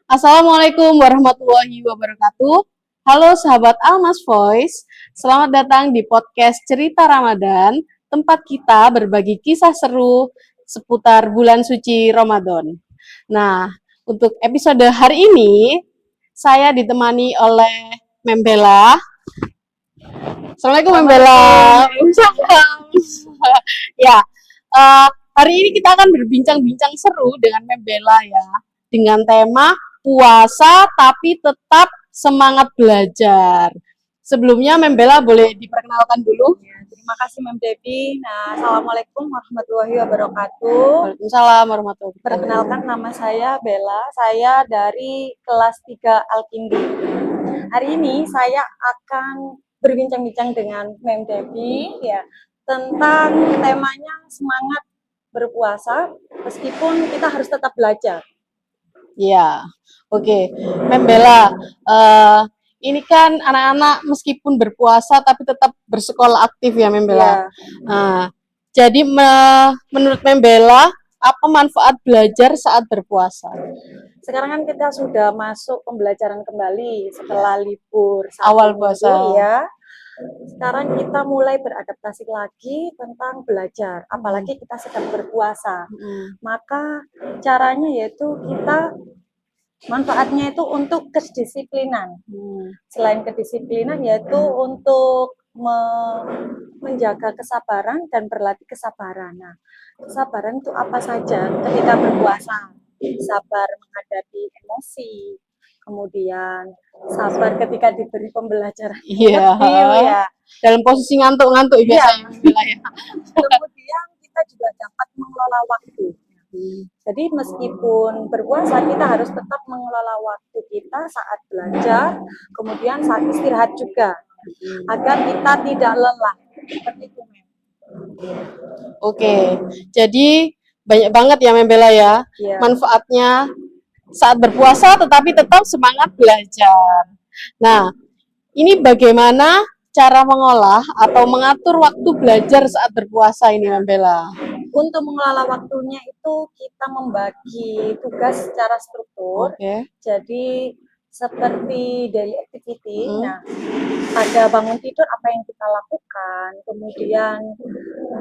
Assalamualaikum warahmatullahi wabarakatuh. Halo sahabat Almas Voice, selamat datang di podcast Cerita Ramadan, tempat kita berbagi kisah seru seputar bulan suci Ramadan. Nah, untuk episode hari ini, saya ditemani oleh Membela. Assalamualaikum Membela. Ya, hari ini kita akan berbincang-bincang seru dengan Membela ya, dengan tema puasa tapi tetap semangat belajar. Sebelumnya Membela boleh diperkenalkan dulu? Ya, terima kasih Mem Devi. Nah, Assalamualaikum warahmatullahi wabarakatuh. Waalaikumsalam warahmatullahi wabarakatuh. Perkenalkan nama saya Bella. Saya dari kelas 3 Alkindi. Hari ini saya akan berbincang-bincang dengan Mem Devi ya tentang temanya semangat berpuasa meskipun kita harus tetap belajar. Ya, oke. Membela, ini kan anak-anak meskipun berpuasa tapi tetap bersekolah aktif ya Membela. Ya. Jadi menurut Membela, apa manfaat belajar saat berpuasa? Sekarang kan kita sudah masuk pembelajaran kembali setelah libur awal puasa ya. Sekarang kita mulai beradaptasi lagi tentang belajar, apalagi kita sedang berpuasa. Maka caranya yaitu kita manfaatnya itu untuk kedisiplinan. Selain kedisiplinan yaitu untuk menjaga kesabaran dan berlatih kesabaran. Nah, kesabaran itu apa saja ketika berpuasa? Sabar menghadapi emosi, kemudian sabar ketika diberi pembelajaran. Ya. Dalam posisi ngantuk-ngantuk biasanya. Kemudian kita juga dapat mengelola waktu. Jadi meskipun berpuasa kita harus tetap mengelola waktu kita saat belajar, kemudian saat istirahat juga, agar kita tidak lelah. Seperti itu, Mem. Oke, jadi banyak banget ya Membela ya, manfaatnya saat berpuasa tetapi tetap semangat belajar. Nah, ini bagaimana cara mengolah atau mengatur waktu belajar saat berpuasa ini Membela? Untuk mengelola waktunya itu kita membagi tugas secara struktur. Jadi seperti daily activity. Nah, ada bangun tidur apa yang kita lakukan, kemudian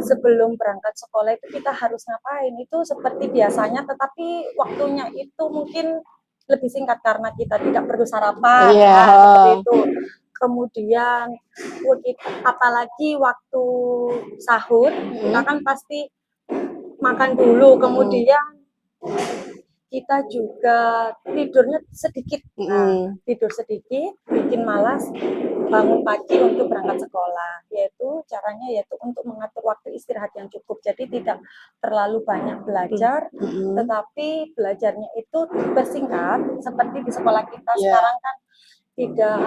sebelum berangkat sekolah itu kita harus ngapain, itu seperti biasanya, tetapi waktunya itu mungkin lebih singkat karena kita tidak perlu sarapan. Nah, seperti itu. Kemudian apalagi waktu sahur kita kan pasti makan dulu, kemudian kita juga tidurnya sedikit. Nah, tidur sedikit bikin malas bangun pagi untuk berangkat sekolah. Caranya yaitu untuk mengatur waktu istirahat yang cukup. Jadi tidak terlalu banyak belajar, tetapi belajarnya itu bersingkat seperti di sekolah kita sekarang kan tidak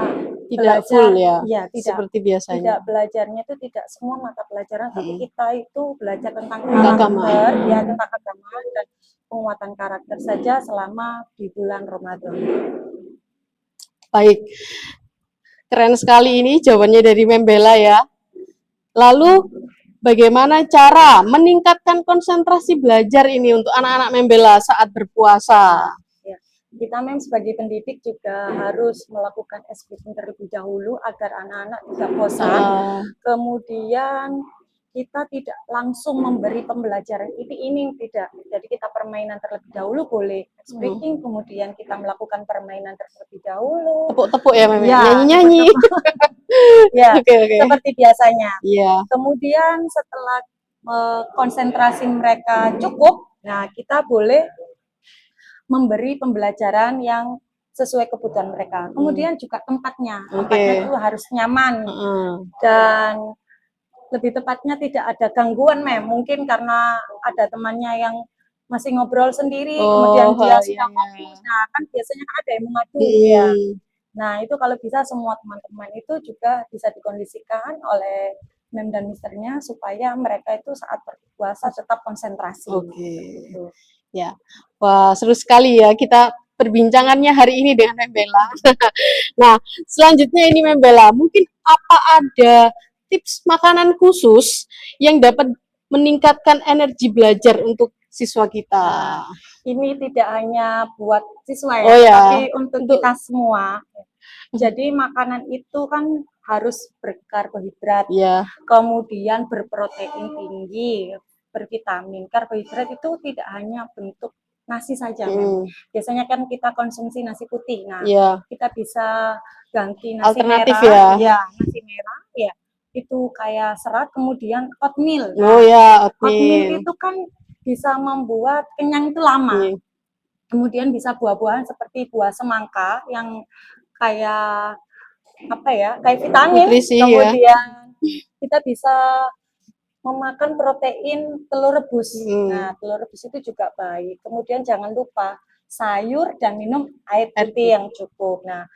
belajar, full ya, tidak seperti biasanya. Tidak belajarnya itu tidak semua mata pelajaran, tapi kita itu belajar tentang karakter, tentang agama dan penguatan karakter saja selama di bulan Ramadan. Baik, keren sekali ini jawabannya dari Membela ya. Lalu bagaimana cara meningkatkan konsentrasi belajar ini untuk anak-anak Membela saat berpuasa? Kita sebagai pendidik juga harus melakukan SPP terlebih dahulu agar anak-anak tidak bosan. Kemudian kita tidak langsung memberi pembelajaran ini tidak. Jadi kita permainan terlebih dahulu boleh speaking, kemudian kita melakukan permainan terlebih dahulu. Tepuk-tepuk ya, Meme. Nyanyi-nyanyi. Seperti biasanya. Kemudian setelah konsentrasi mereka cukup, nah kita boleh memberi pembelajaran yang sesuai kebutuhan mereka. Kemudian juga tempatnya itu harus nyaman dan lebih tepatnya tidak ada gangguan, Mem. Mungkin karena ada temannya yang masih ngobrol sendiri, kemudian dia sudah fokus. Nah, kan biasanya ada yang mengadu ya. Nah, itu kalau bisa semua teman-teman itu juga bisa dikondisikan oleh Mem dan Misternya supaya mereka itu saat berpuasa tetap konsentrasi. Gitu. Ya, wah seru sekali ya kita perbincangannya hari ini dengan Membela. Nah, selanjutnya ini Membela, mungkin apa ada tips makanan khusus yang dapat meningkatkan energi belajar untuk siswa kita. Nah, ini tidak hanya buat siswa ya, Oh ya, tapi untuk kita semua. Jadi makanan itu kan harus berkarbohidrat, ya. Kemudian berprotein tinggi, bervitamin. Karbohidrat itu tidak hanya bentuk nasi saja, biasanya kan kita konsumsi nasi putih. Nah, kita bisa ganti nasi alternatif merah, ya nasi merah, ya itu kayak serat, kemudian oatmeal. Nah, oh ya, oatmeal itu kan bisa membuat kenyang itu lama. Kemudian bisa buah-buahan seperti buah semangka yang kayak apa ya, kayak vitamin. Nutrisi, kemudian kita bisa memakan protein telur rebus. Nah, telur rebus itu juga baik. Kemudian jangan lupa sayur dan minum air putih yang cukup. Nah,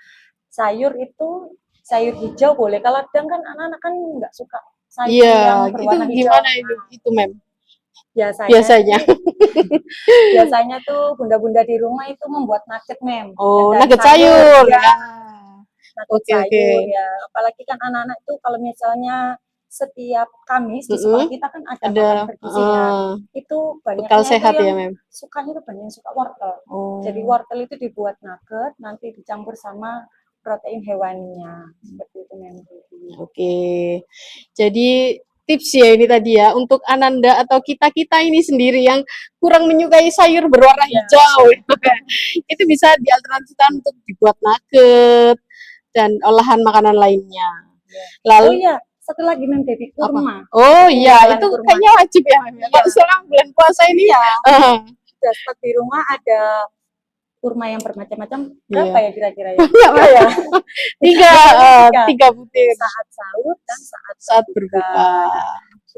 sayur itu sayur hijau boleh. Kalau kadang kan anak-anak kan nggak suka sayur yang berwarna itu hijau. Gimana itu Mem? Biasanya tuh bunda-bunda di rumah itu membuat nugget, Mem. Oh, nugget sayur ya. Nugget sayur ya. Apalagi kan anak-anak itu kalau misalnya setiap Kamis di sekolah kita kan ada makan bergizi ya. Itu banyaknya sehat itu ya, yang Mem. sukanya itu banyak yang suka wortel. Jadi wortel itu dibuat nugget, nanti dicampur sama protein hewaninya. Seperti itu, Mem. Oke. Jadi tips ya ini tadi ya untuk Ananda atau kita-kita ini sendiri yang kurang menyukai sayur berwarna hijau itu bisa dialternatifkan untuk dibuat nugget dan olahan makanan lainnya. Lalu satu lagi, Mem, baby kurma. Oh iya, itu kurma. Kayaknya wajib ya, Mem. Kalau sekarang bulan puasa ini sudah stok di rumah ada kurma yang bermacam-macam. Berapa ya kira-kira ya? Tiga butir. Saat sahur dan saat berbuka.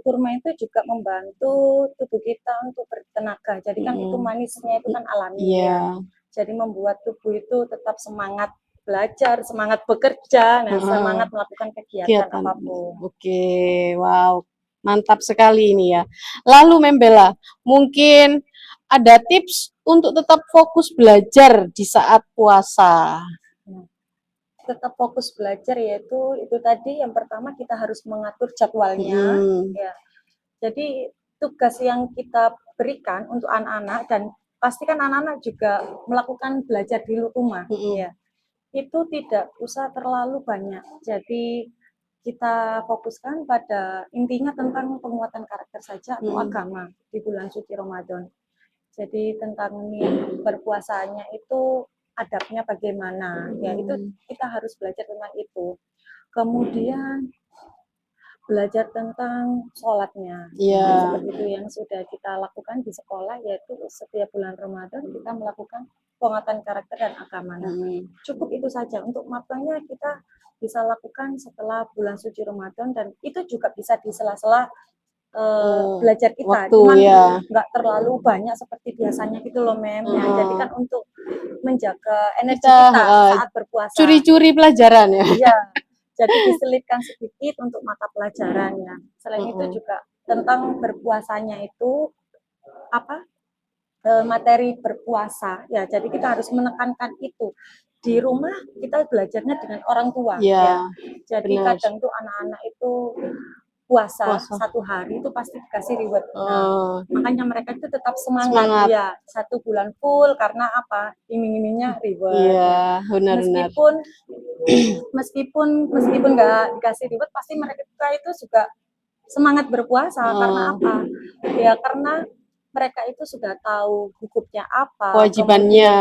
Kurma itu juga membantu tubuh kita untuk bertenaga. Jadi kan itu manisnya itu kan alami ya. Jadi membuat tubuh itu tetap semangat belajar, semangat bekerja, semangat melakukan kegiatan apapun. Oke, wow, mantap sekali ini ya. Lalu Mem Bella, mungkin ada tips untuk tetap fokus belajar di saat puasa. Tetap fokus belajar yaitu itu tadi yang pertama kita harus mengatur jadwalnya. Ya. Jadi tugas yang kita berikan untuk anak-anak dan pastikan anak-anak juga melakukan belajar di rumah. Ya. Itu tidak usah terlalu banyak. Jadi kita fokuskan pada intinya tentang penguatan karakter saja atau agama di bulan suci Ramadan. Jadi tentang berpuasanya itu adabnya bagaimana, ya itu kita harus belajar tentang itu. Kemudian belajar tentang sholatnya, seperti itu yang sudah kita lakukan di sekolah, yaitu setiap bulan Ramadan kita melakukan penguatan karakter dan agama. Cukup itu saja. Untuk mapanya kita bisa lakukan setelah bulan suci Ramadan dan itu juga bisa di sela-sela belajar kita, cuman nggak terlalu banyak seperti biasanya gitu loh, Mem. Jadi kan untuk menjaga energi kita saat berpuasa. Curi-curi pelajaran ya. Iya. Jadi diselipkan sedikit untuk mata pelajarannya. Selain itu juga tentang berpuasanya itu materi berpuasa ya. Jadi kita harus menekankan itu. Di rumah kita belajarnya dengan orang tua ya. Jadi kadang tuh anak-anak itu puasa 1 hari itu pasti dikasih reward. Nah, makanya mereka itu tetap semangat ya 1 bulan full karena apa? Iming-imingnya reward. Iya, benar. Meskipun nggak dikasih reward, pasti mereka itu juga semangat berpuasa. Karena apa? Ya karena mereka itu sudah tahu hukumnya apa, kewajibannya.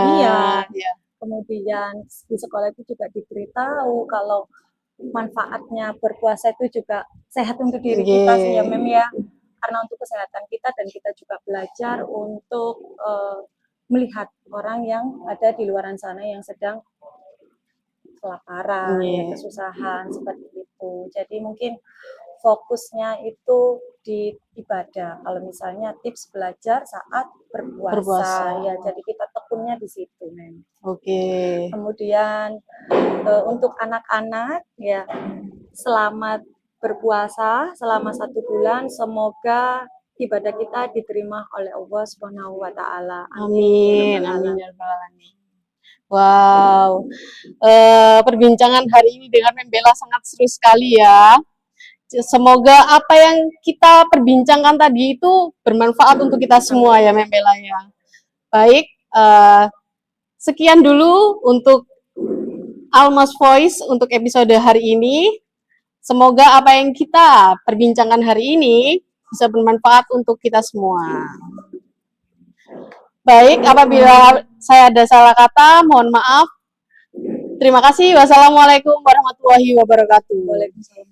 Kemudian di sekolah itu juga diberitahu kalau manfaatnya berpuasa itu juga sehat untuk diri kita sih ya, Mem ya. Karena untuk kesehatan kita dan kita juga belajar untuk melihat orang yang ada di luaran sana yang sedang kelaparan, kesusahan seperti itu. Jadi mungkin fokusnya itu di ibadah. Kalau misalnya tips belajar saat berpuasa. Ya, jadi kita tekunnya di situ, Mem. Kemudian untuk anak-anak ya selamat berpuasa selama 1 bulan, semoga ibadah kita diterima oleh Allah Subhanahu wa taala. Amin. Wow. Perbincangan hari ini dengan Mem Bella sangat seru sekali ya. Semoga apa yang kita perbincangkan tadi itu bermanfaat untuk kita semua ya, Mbak Bella ya. Baik, sekian dulu untuk Almas Voice untuk episode hari ini. Semoga apa yang kita perbincangkan hari ini bisa bermanfaat untuk kita semua. Baik, apabila saya ada salah kata, mohon maaf. Terima kasih. Wassalamualaikum warahmatullahi wabarakatuh. Waalaikumsalam.